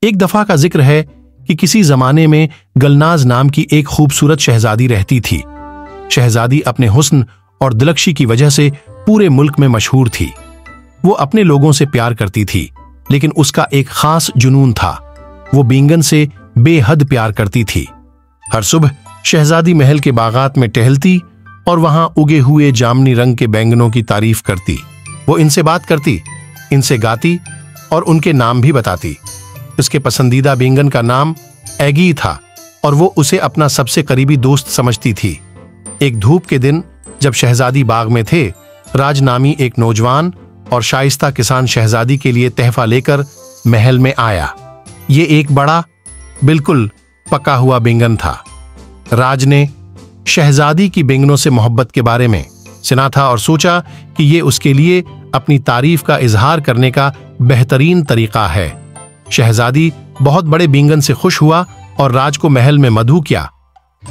एक दफा का जिक्र है कि किसी जमाने में गलनाज नाम की एक खूबसूरत शहजादी रहती थी। शहजादी अपने हुस्न और दिलकशी की वजह से पूरे मुल्क में मशहूर थी। वो अपने लोगों से प्यार करती थी, लेकिन उसका एक खास जुनून था। वो बींगन से बेहद प्यार करती थी। हर सुबह शहजादी महल के बागात में टहलती और वहां उगे हुए जामनी रंग के बैंगनों की तारीफ करती। वो इनसे बात करती, इनसे गाती और उनके नाम भी बताती। उसके पसंदीदा बैंगन का नाम एगी था और वो उसे अपना सबसे करीबी दोस्त समझती थी। एक धूप के दिन जब शहजादी बाग में थे, राज नामी एक नौजवान और शाइस्ता किसान शहजादी के लिए तहफा लेकर महल में आया। ये एक बड़ा, बिल्कुल पका हुआ बैंगन था। राज ने शहजादी की बैंगनों से मोहब्बत के बारे में सुना था और सोचा कि ये उसके लिए अपनी तारीफ का इजहार करने का बेहतरीन तरीका है। शहजादी बहुत बड़े बैंगन से खुश हुआ और राज को महल में मधु किया।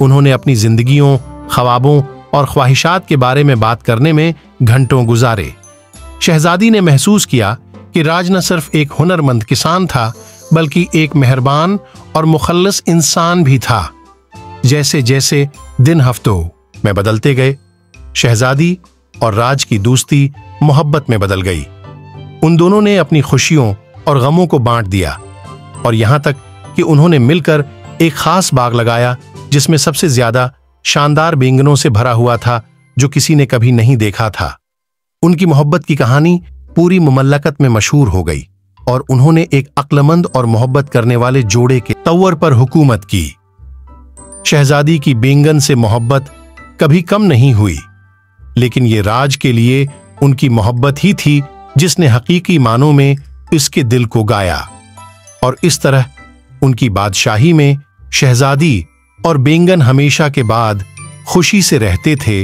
उन्होंने अपनी जिंदगियों, ख्वाबों और ख्वाहिशात के बारे में बात करने में घंटों गुजारे। शहजादी ने महसूस किया कि राज न सिर्फ एक हुनरमंद किसान था, बल्कि एक मेहरबान और मुखल्लस इंसान भी था। जैसे जैसे दिन हफ्तों में बदलते गए, शहजादी और राज की दोस्ती मोहब्बत में बदल गई। उन दोनों ने अपनी खुशियों और गमों को बांट दिया और यहां तक कि उन्होंने मिलकर एक खास बाग लगाया जिसमें सबसे ज्यादा शानदार बैंगनों से भरा हुआ था जो किसी ने कभी नहीं देखा था। उनकी मोहब्बत की कहानी पूरी मुमल्लकत में मशहूर हो गई और उन्होंने एक अक्लमंद और मोहब्बत करने वाले जोड़े के तौर पर हुकूमत की। शहजादी की बैंगन से मोहब्बत कभी कम नहीं हुई, लेकिन ये राज के लिए उनकी मोहब्बत ही थी जिसने हकीकी मानों में इसके दिल को गाया। और इस तरह उनकी बादशाही में शहजादी और बैंगन हमेशा के बाद खुशी से रहते थे